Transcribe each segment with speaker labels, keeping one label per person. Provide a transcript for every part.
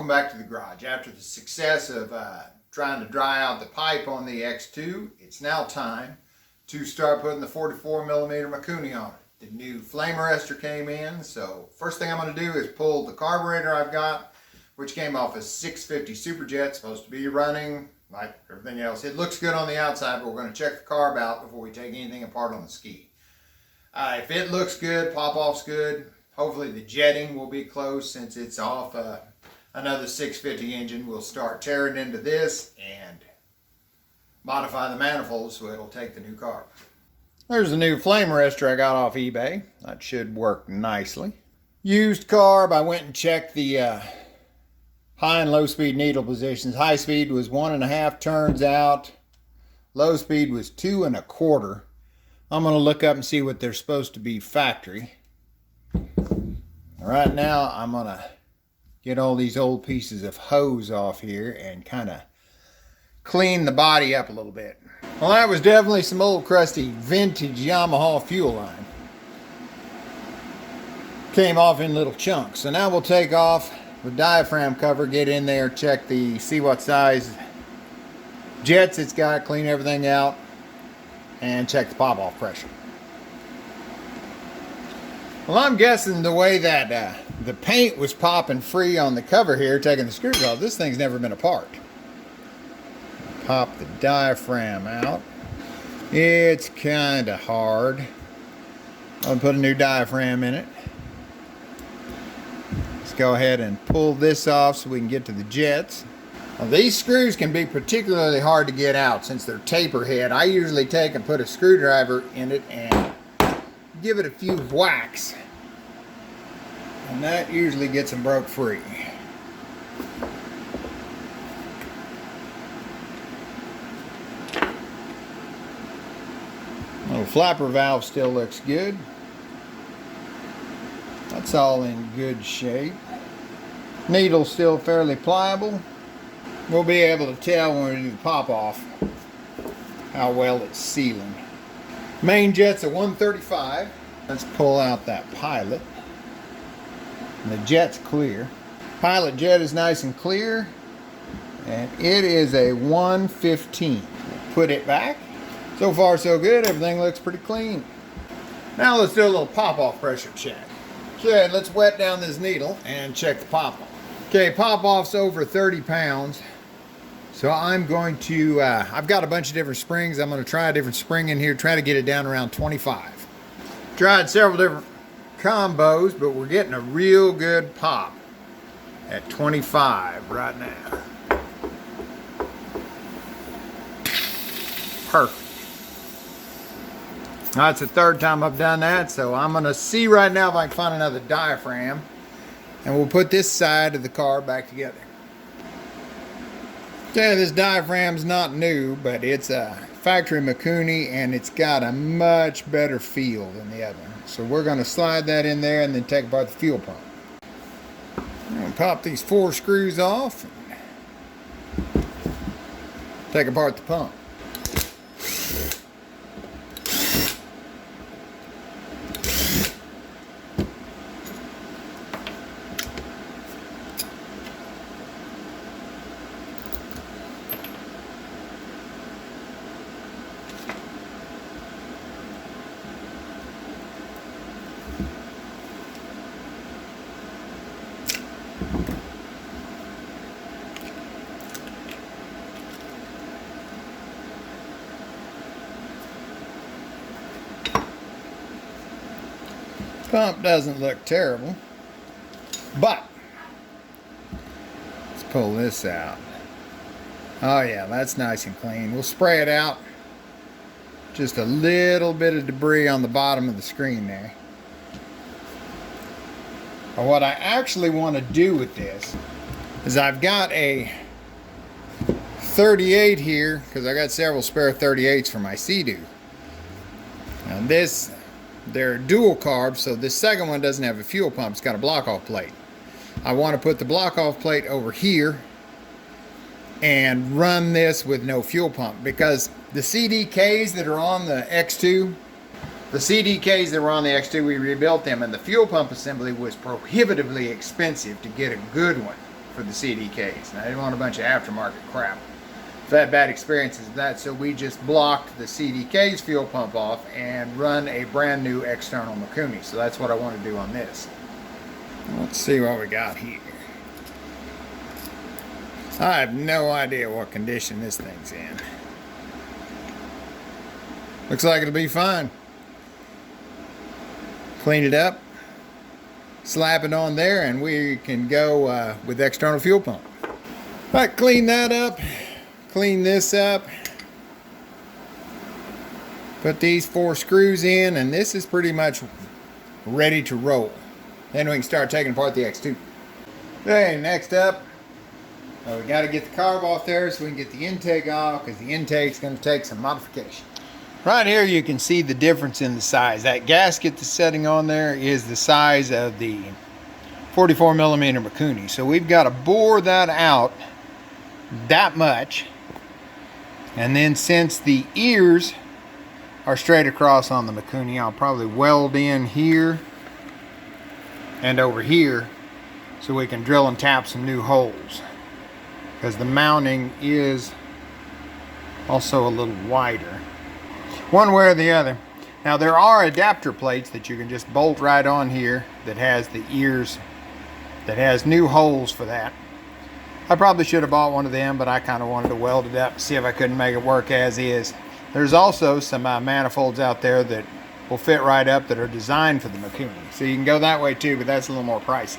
Speaker 1: welcome back to the garage. After the success of trying to dry out the pipe on the X2, it's now time to start putting the 44mm Mikuni on it. The new flame arrestor came in, so first thing I'm going to do is pull the carburetor I've got, which came off a 650 Superjet, supposed to be running like everything else. It looks good on the outside, but we're going to check the carb out before we take anything apart on the ski. If it looks good, pop-off's good. Hopefully the jetting will be close since it's off another 650 engine. We'll start tearing into this and modify the manifold so it'll take the new carb. There's a new flame arrestor I got off eBay. That should work nicely. Used carb, I went and checked the high and low speed needle positions. High speed was 1.5 turns out. Low speed was 2 1/4. I'm going to look up and see what they're supposed to be factory. Right now I'm going to get all these old pieces of hose off here and kind of clean the body up a little bit. Well, that was definitely some old crusty vintage Yamaha fuel line. Came off in little chunks. So now we'll take off the diaphragm cover, get in there, check see what size jets it's got, clean everything out, and check the pop-off pressure. Well, I'm guessing the way that the paint was popping free on the cover here, taking the screws off, this thing's never been apart. Pop the diaphragm out. It's kind of hard. I'll put a new diaphragm in it. Let's go ahead and pull this off so we can get to the jets. Now, these screws can be particularly hard to get out since they're taper head. I usually take and put a screwdriver in it and give it a few whacks, and that usually gets them broke free. Little flapper valve still looks good. That's all in good shape. Needle's still fairly pliable. We'll be able to tell when we do the pop off how well it's sealing. Main jet's a 135. Let's pull out that pilot. And the jet's clear. Pilot jet is nice and clear. And it is a 115. Put it back. So far so good. Everything looks pretty clean. Now let's do a little pop-off pressure check. Okay, let's wet down this needle and check the pop-off. Okay, pop-off's over 30 pounds. So I'm going to, I've got a bunch of different springs. I'm going to try a different spring in here, try to get it down around 25. Tried several different combos, but we're getting a real good pop at 25 right now. Perfect. That's the third time I've done that, so I'm going to see right now if I can find another diaphragm, and we'll put this side of the car back together. Okay, this diaphragm's not new, but it's a factory Mikuni, and it's got a much better feel than the other one. So we're going to slide that in there and then take apart the fuel pump. I'm going to pop these 4 screws off and take apart the pump. Pump doesn't look terrible, but let's pull this out. Oh yeah, that's nice and clean. We'll spray it out. Just a little bit of debris on the bottom of the screen there. But what I actually want to do with this is I've got a 38 here because I got several spare 38s for my Sea-Doo. Now they're dual carbs, so this second one doesn't have a fuel pump. It's got a block-off plate. I want to put the block-off plate over here and run this with no fuel pump, because the CDKs that are on the X2, we rebuilt them, and the fuel pump assembly was prohibitively expensive to get a good one. for the CDKs. And I didn't want a bunch of aftermarket crap. I've had bad experiences with that, so we just blocked the CDK's fuel pump off and run a brand new external Mikuni. So that's what I want to do on this. Let's see what we got here. I have no idea what condition this thing's in. Looks like it'll be fine. Clean it up, slap it on there, and we can go with external fuel pump. All right, clean that up, clean this up, put these 4 screws in, and this is pretty much ready to roll. Then we can start taking apart the X2. Okay, next up, we got to get the carb off there so we can get the intake off, because the intake's going to take some modification. Right here you can see the difference in the size. That gasket that's setting on there is the size of the 44 millimeter Mikuni. So we've got to bore that out that much. And then since the ears are straight across on the Mikuni, I'll probably weld in here and over here so we can drill and tap some new holes. Because the mounting is also a little wider. One way or the other. Now there are adapter plates that you can just bolt right on here that has the ears, that has new holes for that. I probably should have bought one of them, but I kind of wanted to weld it up and see if I couldn't make it work as is. There's also some manifolds out there that will fit right up that are designed for the Mikuni. So you can go that way too, but that's a little more pricey.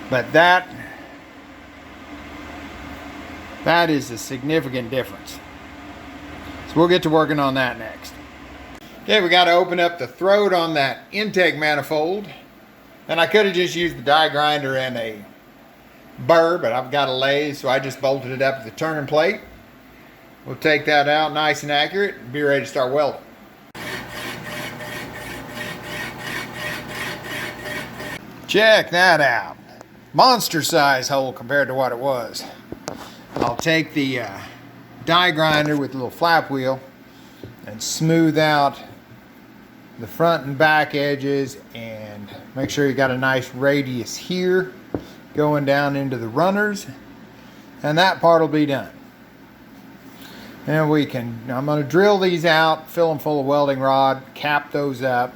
Speaker 1: But that is a significant difference. We'll get to working on that next. Okay, we got to open up the throat on that intake manifold. And I could have just used the die grinder and a burr, but I've got a lathe, so I just bolted it up to the turning plate. We'll take that out nice and accurate and be ready to start welding. Check that out. Monster size hole compared to what it was. I'll take the die grinder with a little flap wheel and smooth out the front and back edges and make sure you got a nice radius here going down into the runners, and that part will be done. And I'm going to drill these out, fill them full of welding rod, cap those up,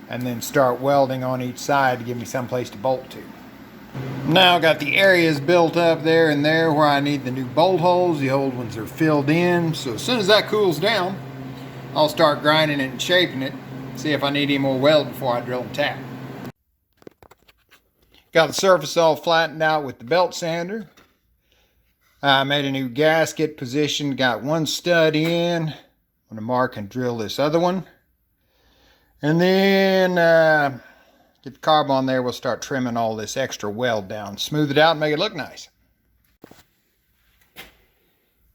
Speaker 1: and then start welding on each side to give me some place to bolt to. Now got the areas built up there and there where I need the new bolt holes. The old ones are filled in. So as soon as that cools down, I'll start grinding it and shaping it. See if I need any more weld before I drill and tap. Got the surface all flattened out with the belt sander. I made a new gasket position. Got one stud in. I'm going to mark and drill this other one. And then get the carb on there, we'll start trimming all this extra weld down. Smooth it out and make it look nice.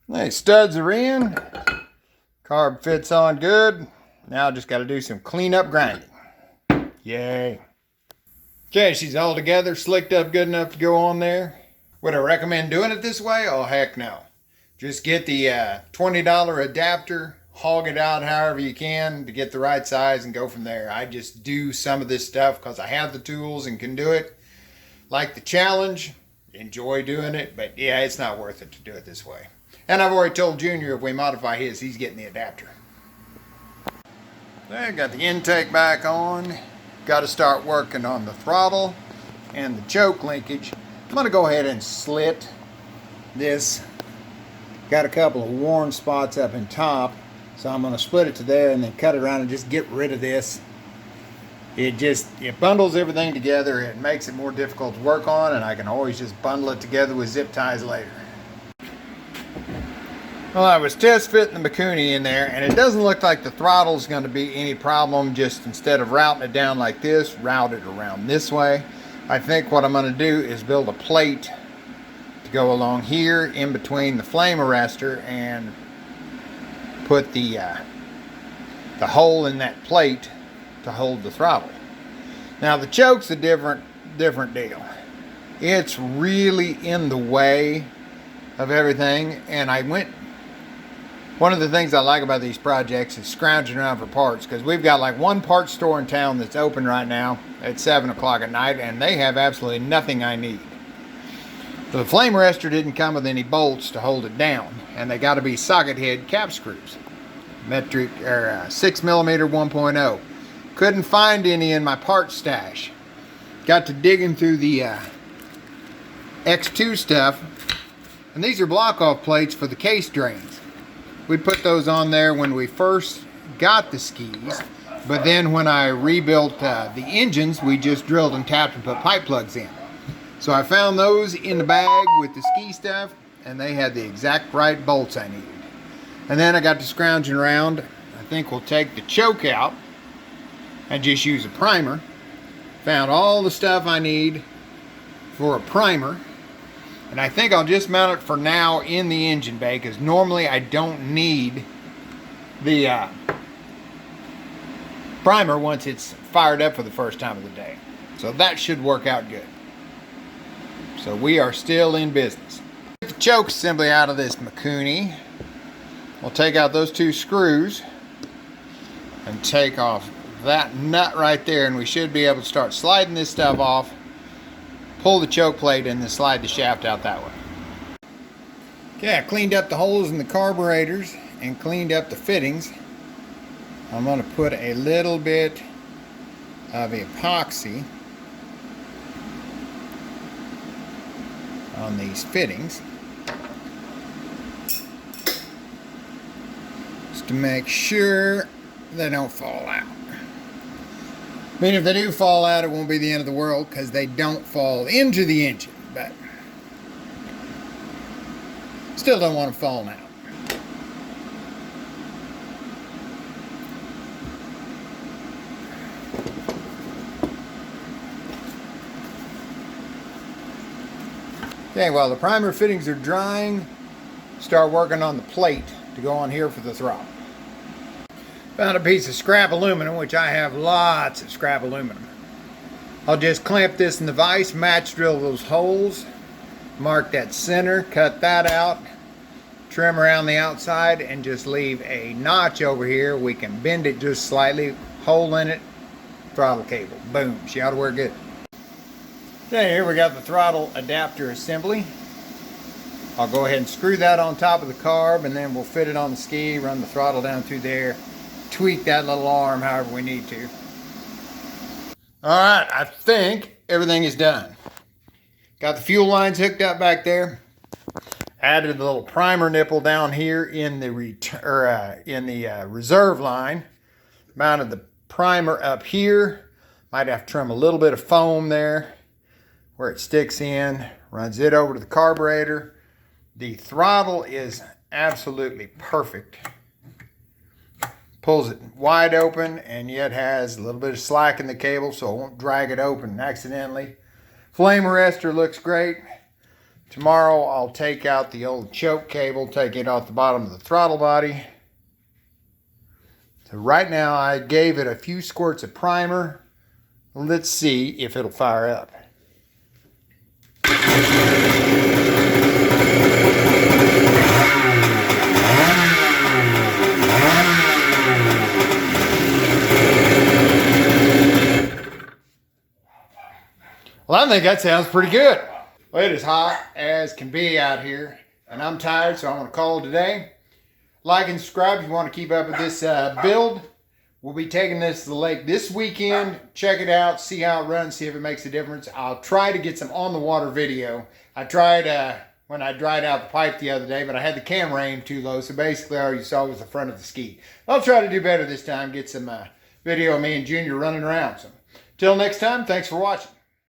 Speaker 1: The studs are in. Carb fits on good. Now just got to do some cleanup grinding. Yay. Okay, she's all together, slicked up good enough to go on there. Would I recommend doing it this way? Oh, heck no. Just get the $20 adapter, hog it out however you can to get the right size and go from there. I just do some of this stuff because I have the tools and can do it. Like the challenge, enjoy doing it, but yeah, it's not worth it to do it this way. And I've already told Junior if we modify his, he's getting the adapter. There, got the intake back on. Got to start working on the throttle and the choke linkage. I'm going to go ahead and slit this. Got a couple of worn spots up in top. So I'm going to split it to there and then cut it around and just get rid of this. It bundles everything together. It makes it more difficult to work on, and I can always just bundle it together with zip ties later. Well, I was test fitting the Mikuni in there, and it doesn't look like the throttle's going to be any problem. Just instead of routing it down like this, route it around this way. I think what I'm going to do is build a plate to go along here in between the flame arrestor and put the hole in that plate to hold the throttle. Now the choke's a different deal. It's really in the way of everything, and one of the things I like about these projects is scrounging around for parts, because we've got like one parts store in town that's open right now at 7 o'clock at night, and they have absolutely nothing I need. The flame arrestor didn't come with any bolts to hold it down, and they got to be socket head cap screws, metric or 6mm 1.0. Couldn't find any in my part stash. Got to digging through the X2 stuff, and these are block-off plates for the case drains. We put those on there when we first got the skis, but then when I rebuilt the engines, we just drilled and tapped and put pipe plugs in. So I found those in the bag with the ski stuff, and they had the exact right bolts I needed. And then I got to scrounging around. I think we'll take the choke out and just use a primer. Found all the stuff I need for a primer. And I think I'll just mount it for now in the engine bay, because normally I don't need the primer once it's fired up for the first time of the day. So that should work out good. So we are still in business. Get the choke assembly out of this Mikuni. We'll take out those two screws and take off that nut right there, and we should be able to start sliding this stuff off, pull the choke plate, and then slide the shaft out that way. Okay, I cleaned up the holes in the carburetors and cleaned up the fittings. I'm going to put a little bit of epoxy on these fittings just to make sure they don't fall out. I mean, if they do fall out, it won't be the end of the world, because they don't fall into the engine, but still don't want them falling out. Okay, while the primer fittings are drying, start working on the plate to go on here for the throttle. Found a piece of scrap aluminum, which I have lots of scrap aluminum. I'll just clamp this in the vise, match drill those holes, mark that center, cut that out, trim around the outside, and just leave a notch over here. We can bend it just slightly, hole in it, throttle cable. Boom, she ought to work good. Okay, here we got the throttle adapter assembly. I'll go ahead and screw that on top of the carb, and then we'll fit it on the ski, run the throttle down through there, tweak that little arm however we need to. Alright, I think everything is done. Got the fuel lines hooked up back there. Added a little primer nipple down here in the reserve line. Mounted the primer up here. Might have to trim a little bit of foam there where it sticks in. Runs it over to the carburetor. The throttle is absolutely perfect. Pulls it wide open, and yet has a little bit of slack in the cable, so it won't drag it open accidentally. Flame arrestor looks great. Tomorrow I'll take out the old choke cable, take it off the bottom of the throttle body. So right now I gave it a few squirts of primer. Let's see if it'll fire up. Well, I think that sounds pretty good. Well, it is hot as can be out here, and I'm tired, so I'm going to call it today. Like and subscribe if you want to keep up with this build. We'll be taking this to the lake this weekend. Check it out, see how it runs, see if it makes a difference. I'll try to get some on the water video. I tried when I dried out the pipe the other day, but I had the camera aimed too low, so basically all you saw was the front of the ski. I'll try to do better this time, get some video of me and Junior running around. So, till next time, thanks for watching.